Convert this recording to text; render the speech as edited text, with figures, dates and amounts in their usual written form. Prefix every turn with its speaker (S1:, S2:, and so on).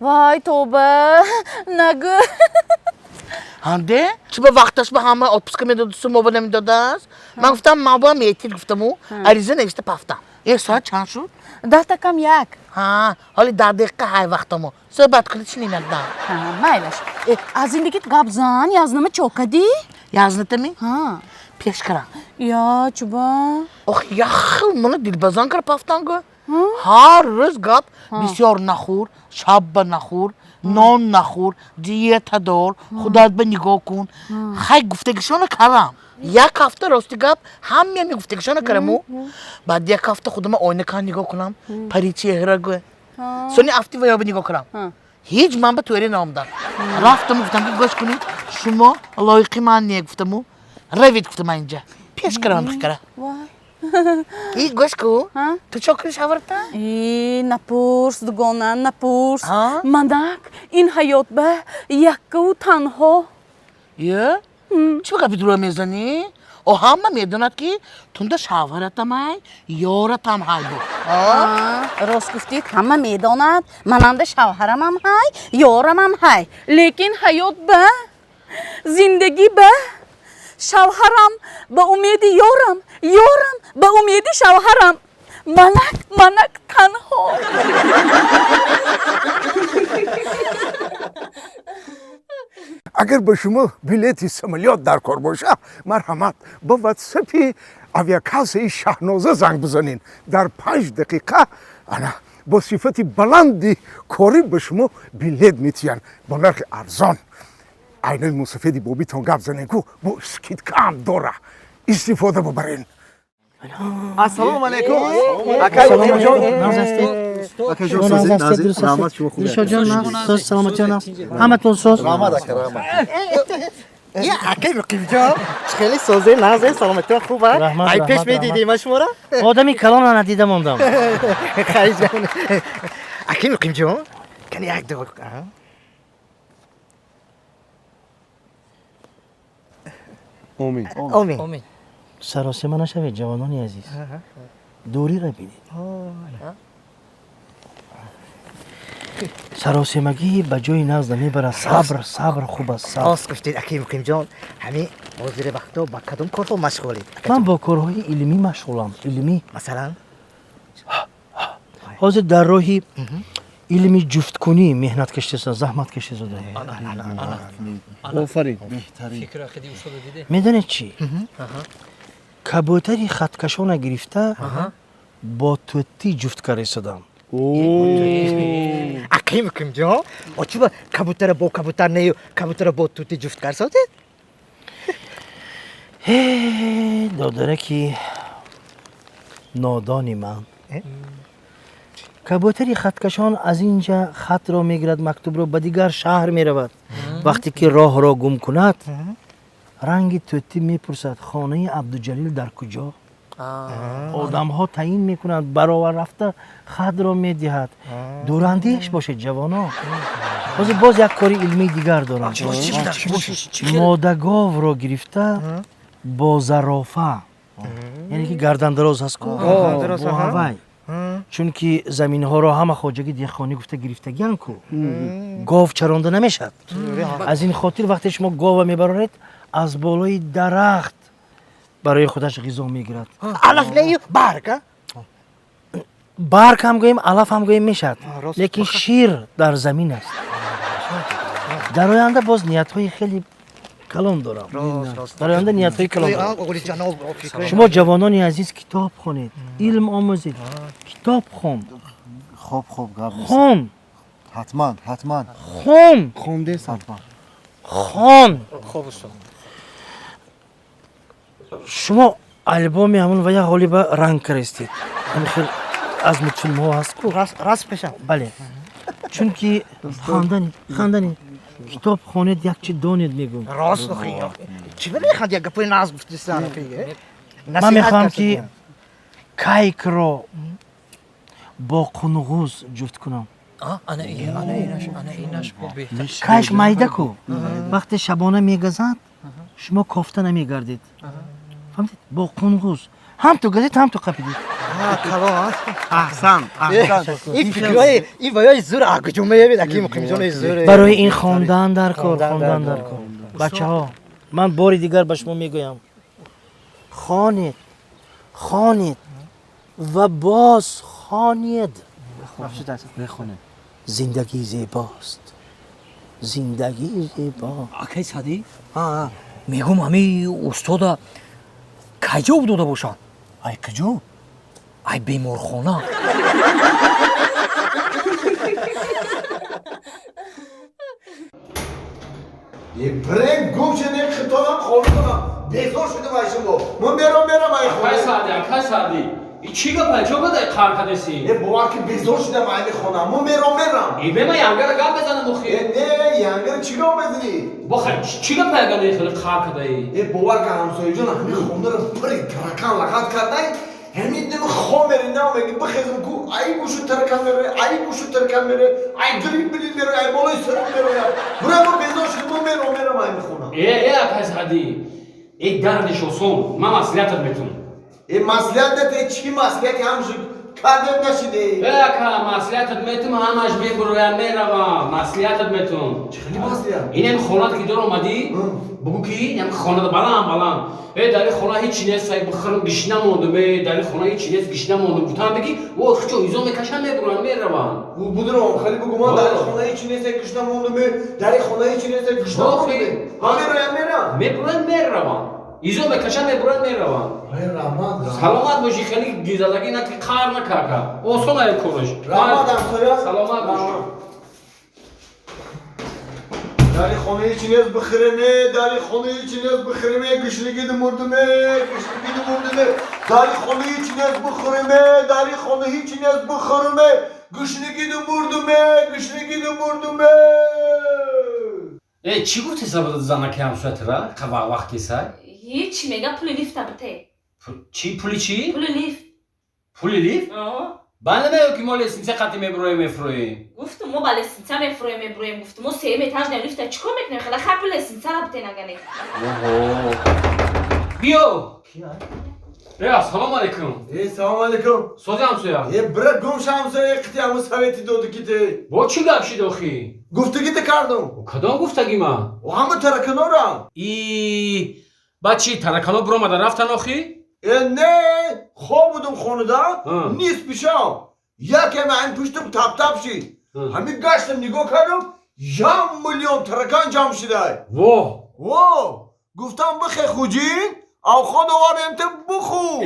S1: وای توبه نگو
S2: هنده؟ چه به وقتش به همه odpuska میداد موبا نمیداد است؟ من گفتم موبا میتیر گفتم او عریضه نوشته پفتم یک ساعت چند شد؟
S1: 10 کم یک
S2: ها حالی 10 دقیقه های وقتمو صحبت کنید چی نیمت دام
S1: مایلش از این دیگه قبضان یازنامه چوکدی؟
S2: یازنتمی؟
S1: ها
S2: پیش کرم
S1: یا چوبا
S2: آخ یخ منو دیلبازان کر پفتن گو هر روز گپ بسیار نخور شب نخور نان نخور دیت دار خودت به نگاه کن خیلی گفتگیشون کردم یک هفته راستی گپ همین گفتگیشون کردم بعد یک هفته خودم آینه کان نگاه کنم پری چهره گو سونی افتی و یا به نگاه کنم هیچ من به توری نامدن رفتم گفتم که گوش کنید شما لایقی من نیه گفتم روید گفتم اینجا پیش کردم بخکره ای گوش کو تو چاکرش آورده؟
S1: ای نپرس دگانه نپرس منک این حیات به یک و تنها
S2: یه؟ چه گپی دورا میزنی؟ او همه میدوند که تونده شاورت هم های یارت هم های بود
S1: راست گفتید همه میداند مننده شوهرم هم های یارم هم های لیکن حیات به زندگی به شوهرم به امید یارم به امید شوهرم منک تنها
S3: اگر به شما بلیت سمالیات در کار باشه مرحمت با واتساپ اویاکاسی شاهنازه زنگ بزنین در 5 دقیقه انا با صفت بلندی کاری به شما بلیت میتین با نرخ ارزان عینای مسافدی بابیتون گپ زنین کو با اسکیت کم داره استفاده ببرین
S4: السلام علیکم
S5: سلام جان سلامت جان همتون سوز
S4: یا اکی رقیب جان خیلی سوزه نازه سلامتی خوبه ای پیش میدیدیم شما را
S5: آدمی کلام ندیدم اومدم
S4: خیلی جان اکی رقیب جان کنی یک دو
S3: امین
S5: سراسیمه نشوید جوانانی عزیز دوری را بینید سراسیمگی به جای نزد میبره صبر خوب است
S4: راست گفتید اکی رقیب جان همین حاضر وقتا با کدوم کار مشغولید
S5: من با کارهای علمی مشغولم علمی
S4: مثلا
S5: حاضر در راهی علمی جفت کنی مهنت کشته زحمت کشته زده
S6: آفرین
S5: میدونید چی کبوتری خطکشان گرفته با توتی جفت کاری صدام
S4: اکی رقیب جان آچوبه کبوتر با کبوتر نیو کبوتر با توتی جفت کار ساده
S5: دادره که نادانی من کبوتری خطکشان از اینجا خط را میگیرد مکتوب را به دیگر شهر میرود وقتی که راه را گم کند رنگ توتی میپرسد خانه عبدالجلیل در کجا آدم ها تعیین میکنند برابر رفته خط را میدهد دوراندیش باشه جوانا باز یک کاری علمی دیگر دارم ماده گاو را گرفته با زرافه یعنی که گردن دراز هست با هوای چون که زمین ها را همه خواجگی دیخانی گفته گرفتگیان کو گاو چرانده نمیشد از این خاطر وقتی شما گاو میبرید از بالای درخت برای خودش غذا میگیرد
S4: علف نیو
S5: برگ هم گوییم علف هم گوییم میشد لیکن شیر در زمین است در آینده باز نیت های خیلی کلام دارم در آینده نیت های کلام دارم شما جوانانی عزیز کتاب خونید علم آموزید کتاب خون
S6: خوب قبل
S5: خون
S6: حتما
S5: خون
S6: خونده حتما
S5: خون شما البومی همون و یا حالی به رنگ کرستید همین خیلی از متفیلم ها هست کو
S4: راست پیشم
S5: بله چون که خواندنی کتاب خونید یک چی دانید میگم
S4: راست خیلی چی میخواد یک گپی ناز گفتی سان پیگه
S5: من میخوام که کایک رو با قنغوز جفت کنم
S2: انا اینش خوبی
S5: کاش مایده کو وقتی شبانه میگذد شما کافته نمیگردید فهمید با قنغوز هم تو گزید هم تو قپیدید
S4: کلام
S6: احسن احسن
S4: این فکرای این وایای زور آگجومه بید اکی مقیم جون زور
S5: برای این خواندن در کار، خواندن در کار. بچه ها من باری دیگر به شما میگویم خوانید، خوانید و باز خوانید. زندگی زیباست، زندگی زیبا.
S7: آکی سادی؟ میگم همی استاد کجا بوده باشن؟
S6: ای کجا
S7: ای بیمارخانه.
S3: یه برنگ گوشنه خطابم خواب کنم بیزار شده باشم با من میرم ای خونه
S8: آکای سادی ای چی گپه چه بده کار کردی؟
S3: یه بوار که بیزار شده ای خونه من میرم
S8: ای به من ینگر گام بزنم مخی.
S3: نه ینگر چی گام بزنی؟
S8: بخیر چی گپه گلی خیلی کار کردی؟
S3: یه بوار که همسایه جان همین خونده رو پری ترکان لغت کرده همین دم خامر نه میگه بخیزم کو ای گوشو ترکان میره ای گریب میره ای بالای سرم میره برام بیزار شده من میرم ای خونه
S8: ای آکای سادی ای دردش اصول من مسئولیتت میتونم.
S3: این مسئولیت چی مسئولیتی همش کردم نشده
S8: ای آکا مسئولیتت میتونم همش برویم میروم مسئولیتت میتونم.
S3: خیلی مسئولیت
S8: این خونه که دور اومدی بگو کی این خونه بلند ای در خونه هیچ نیست بخرم گیش نموندم ای در خونه هیچ نیست گیش نموندم گفتم بگی او خچو ایزو میکشم میروم
S3: بودم خیلی بگو من در خونه هیچ نیست گیش نموندم در خونه هیچ نیست گیش نموندم
S8: میروم ایزو میکشم میروم. سلامت باشی خیلی گیزلگی نکی کار نکاکا اوسون ای کورش سلامت باشی.
S3: در خونه هیچ نیست بخرمه در خونه هیچ نیست بخرمه گشنگی مردمه در خونه هیچ نیست بخرمه در خونه هیچ نیست بخرمه گشنگی مردمه
S8: ای چی گفتی سبب زنکی همسایت را که وقتی سای
S9: هیچ میگه پول لیفت بته
S8: چی پولی چی
S9: پول لیفت
S8: پولی لیفت بنده میگم که مال سینسه قطعی میفروی
S9: گفتم ما بالا سینسا میفرویم گفتم ما سه ایتاژ نه لیفت چیکار میکنیم خلا خب پول سینسا را بته نگنه
S8: بیو ای سلام علیکم
S3: سلام علیکم
S8: سوزی همسویا
S3: یه برد گم شمسه قطعی همون سویتی داده کیته
S8: با چی گفشی دوخی
S3: گفتگی کردم
S8: کدام گفتگی من
S3: و همه ترکنا را
S8: ای بچی ترکانا برو مدن رفتن آخی؟
S3: نه خواب بودم خونه دا نیست پیشم یکم این پشتم تپ شید همین گشتم نگاه کردم 1,000,000 ترکان جمع شده واه گفتم بخی خوجین او خود آوریم تو بخو